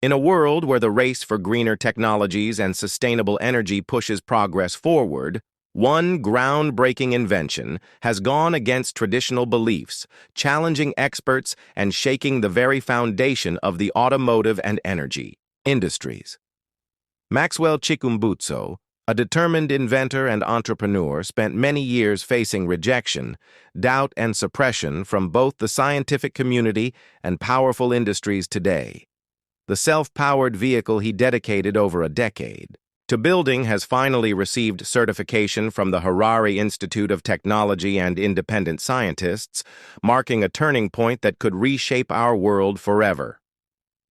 In a world where the race for greener technologies and sustainable energy pushes progress forward, one groundbreaking invention has gone against traditional beliefs, challenging experts and shaking the very foundation of the automotive and energy industries. Maxwell Chikumbutso, a determined inventor and entrepreneur, spent many years facing rejection, doubt, and suppression from both the scientific community and powerful industries today. The self-powered vehicle he dedicated over a decade to building has finally received certification from the Harare Institute of Technology and independent scientists, marking a turning point that could reshape our world forever.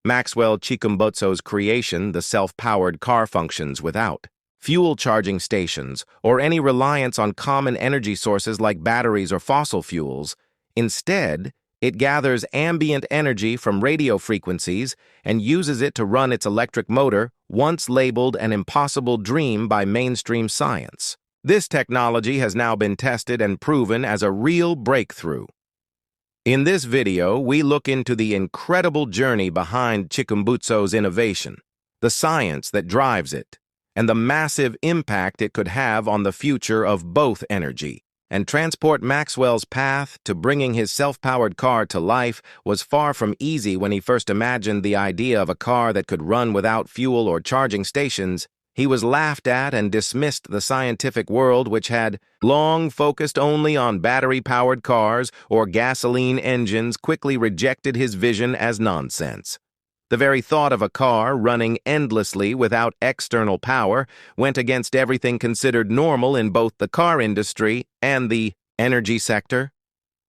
Maxwell Chikumbutso's creation, the self-powered car, functions without fuel charging stations or any reliance on common energy sources like batteries or fossil fuels. Instead, it gathers ambient energy from radio frequencies and uses it to run its electric motor, once labeled an impossible dream by mainstream science. This technology has now been tested and proven as a real breakthrough. In this video, we look into the incredible journey behind Chikumbutso's innovation, the science that drives it, and the massive impact it could have on the future of both energy and transport. Maxwell's path to bringing his self-powered car to life was far from easy. When he first imagined the idea of a car that could run without fuel or charging stations, he was laughed at and dismissed. The scientific world, which had long focused only on battery-powered cars or gasoline engines, quickly rejected his vision as nonsense. The very thought of a car running endlessly without external power went against everything considered normal in both the car industry and the energy sector.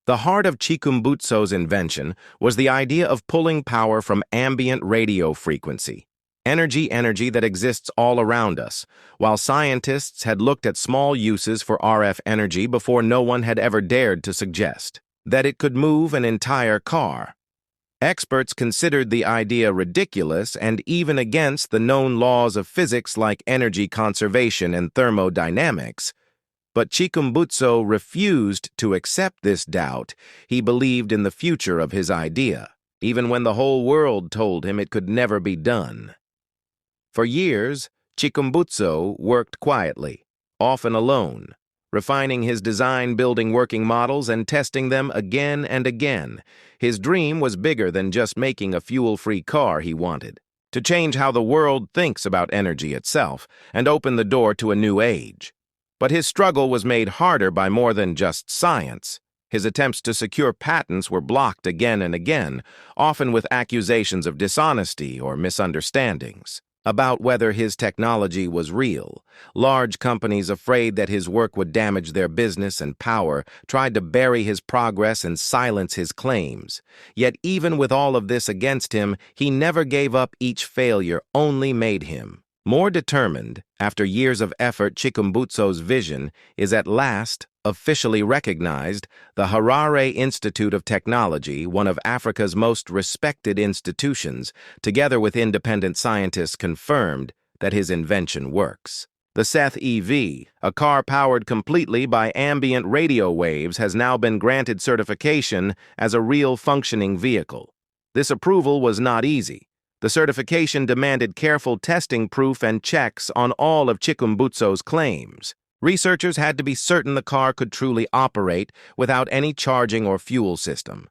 The heart of Chikumbutso's invention was the idea of pulling power from ambient radio frequency, energy that exists all around us. While scientists had looked at small uses for RF energy before, no one had ever dared to suggest that it could move an entire car. Experts considered the idea ridiculous and even against the known laws of physics like energy conservation and thermodynamics. But Chikumbutso refused to accept this doubt. He believed in the future of his idea, even when the whole world told him it could never be done. For years, Chikumbutso worked quietly, often alone, refining his design, building working models, and testing them again and again. His dream was bigger than just making a fuel-free car. He wanted to change how the world thinks about energy itself and open the door to a new age. But his struggle was made harder by more than just science. His attempts to secure patents were blocked again and again, often with accusations of dishonesty or misunderstandings about whether his technology was real. Large companies, afraid that his work would damage their business and power, tried to bury his progress and silence his claims. Yet even with all of this against him, he never gave up. Each failure only made him more determined. After years of effort, Chikumbutso's vision is at last officially recognized. The Harare Institute of Technology, one of Africa's most respected institutions, together with independent scientists, confirmed that his invention works. The Seth EV, a car powered completely by ambient radio waves, has now been granted certification as a real functioning vehicle. This approval was not easy. The certification demanded careful testing, proof, and checks on all of Chikumbutso's claims. Researchers had to be certain the car could truly operate without any charging or fuel system.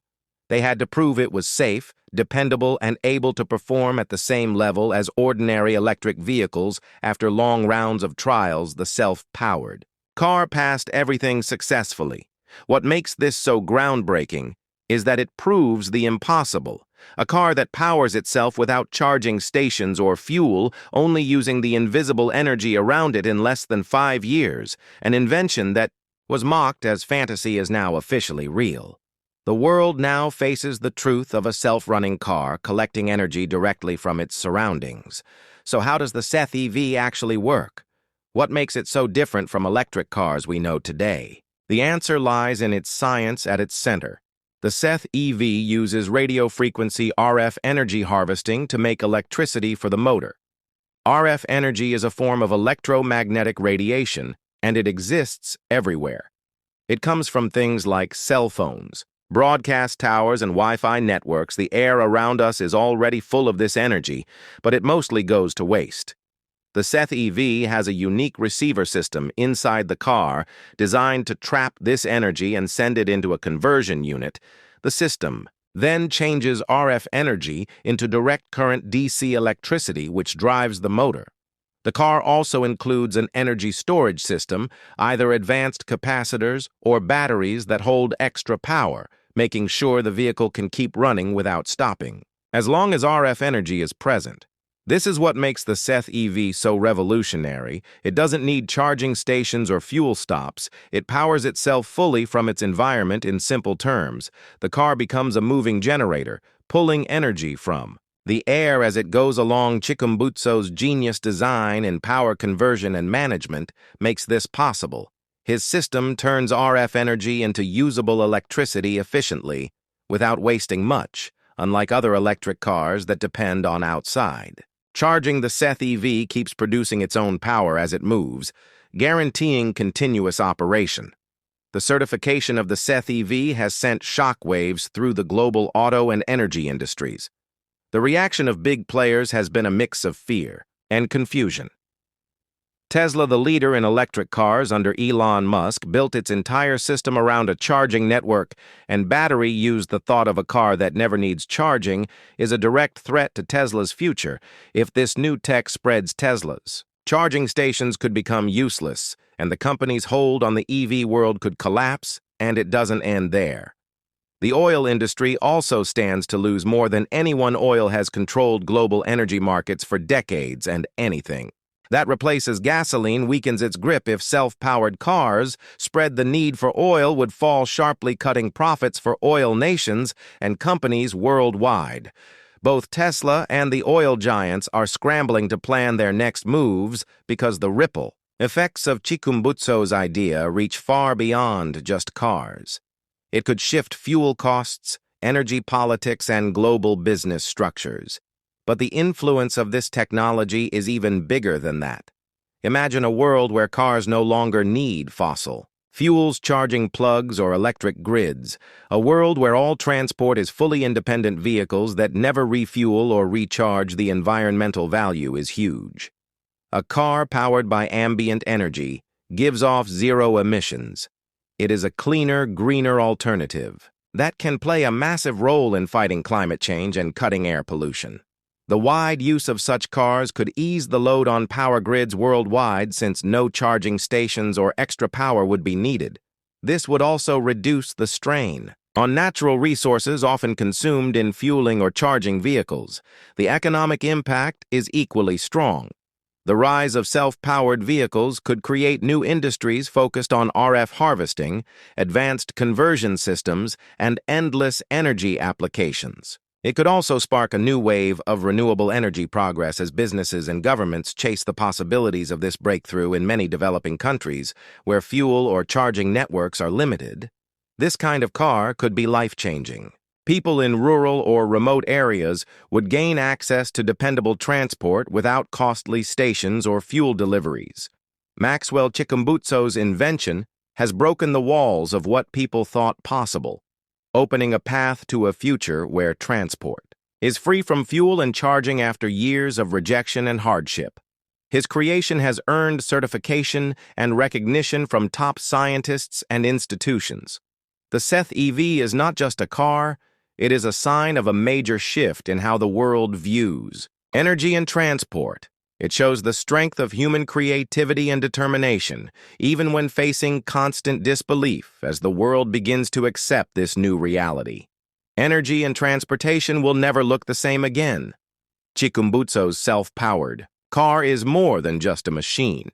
They had to prove it was safe, dependable, and able to perform at the same level as ordinary electric vehicles. After long rounds of trials, the self-powered car passed everything successfully. What makes this so groundbreaking is that it proves the impossible. A car that powers itself without charging stations or fuel, only using the invisible energy around it in less than 5 years. An invention that was mocked as fantasy is now officially real. The world now faces the truth of a self-running car collecting energy directly from its surroundings. So how does the Seth EV actually work? What makes it so different from electric cars we know today? The answer lies in its science at its center. The Seth EV uses radio frequency RF energy harvesting to make electricity for the motor. RF energy is a form of electromagnetic radiation, and it exists everywhere. It comes from things like cell phones, Broadcast towers and Wi-Fi networks, the air around us is already full of this energy, but it mostly goes to waste. The Seth EV has a unique receiver system inside the car designed to trap this energy and send it into a conversion unit. The system then changes RF energy into direct current DC electricity, which drives the motor. The car also includes an energy storage system, either advanced capacitors or batteries that hold extra power, making sure the vehicle can keep running without stopping, as long as RF energy is present. This is what makes the Seth EV so revolutionary. It doesn't need charging stations or fuel stops. It powers itself fully from its environment. In simple terms, the car becomes a moving generator, pulling energy from the air as it goes along. Chikumbutso's genius design in power conversion and management makes this possible. His system turns RF energy into usable electricity efficiently, without wasting much, unlike other electric cars that depend on outside. Charging, the Seth EV keeps producing its own power as it moves, guaranteeing continuous operation. The certification of the Seth EV has sent shockwaves through the global auto and energy industries. The reaction of big players has been a mix of fear and confusion. Tesla, the leader in electric cars under Elon Musk, built its entire system around a charging network, and battery used. The thought of a car that never needs charging is a direct threat to Tesla's future. If this new tech spreads, Tesla's charging stations could become useless, and the company's hold on the EV world could collapse, and it doesn't end there. The oil industry also stands to lose more than anyone. Oil has controlled global energy markets for decades, and anything that replaces gasoline weakens its grip. If self-powered cars spread, the need for oil would fall sharply, cutting profits for oil nations and companies worldwide. Both Tesla and the oil giants are scrambling to plan their next moves because the ripple effects of Chikumbutso's idea reach far beyond just cars. It could shift fuel costs, energy politics, and global business structures. But the influence of this technology is even bigger than that. Imagine a world where cars no longer need fossil fuels, charging plugs, or electric grids. A world where all transport is fully independent vehicles that never refuel or recharge. The environmental value is huge. A car powered by ambient energy gives off zero emissions. It is a cleaner, greener alternative that can play a massive role in fighting climate change and cutting air pollution. The wide use of such cars could ease the load on power grids worldwide, since no charging stations or extra power would be needed. This would also reduce the strain on natural resources often consumed in fueling or charging vehicles. The economic impact is equally strong. The rise of self-powered vehicles could create new industries focused on RF harvesting, advanced conversion systems, and endless energy applications. It could also spark a new wave of renewable energy progress as businesses and governments chase the possibilities of this breakthrough. In many developing countries, where fuel or charging networks are limited, this kind of car could be life-changing. People in rural or remote areas would gain access to dependable transport without costly stations or fuel deliveries. Maxwell Chikumbutso's invention has broken the walls of what people thought possible, opening a path to a future where transport is free from fuel and charging after years of rejection and hardship. His creation has earned certification and recognition from top scientists and institutions. The Seth EV is not just a car, it is a sign of a major shift in how the world views energy and transport. It shows the strength of human creativity and determination, even when facing constant disbelief as the world begins to accept this new reality. Energy and transportation will never look the same again. Chikumbutso's self-powered car is more than just a machine.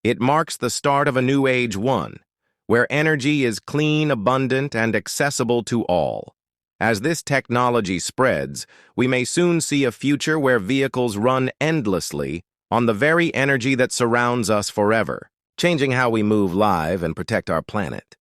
It marks the start of a new age, one where energy is clean, abundant, and accessible to all. As this technology spreads, we may soon see a future where vehicles run endlessly on the very energy that surrounds us forever, changing how we move, live, and protect our planet.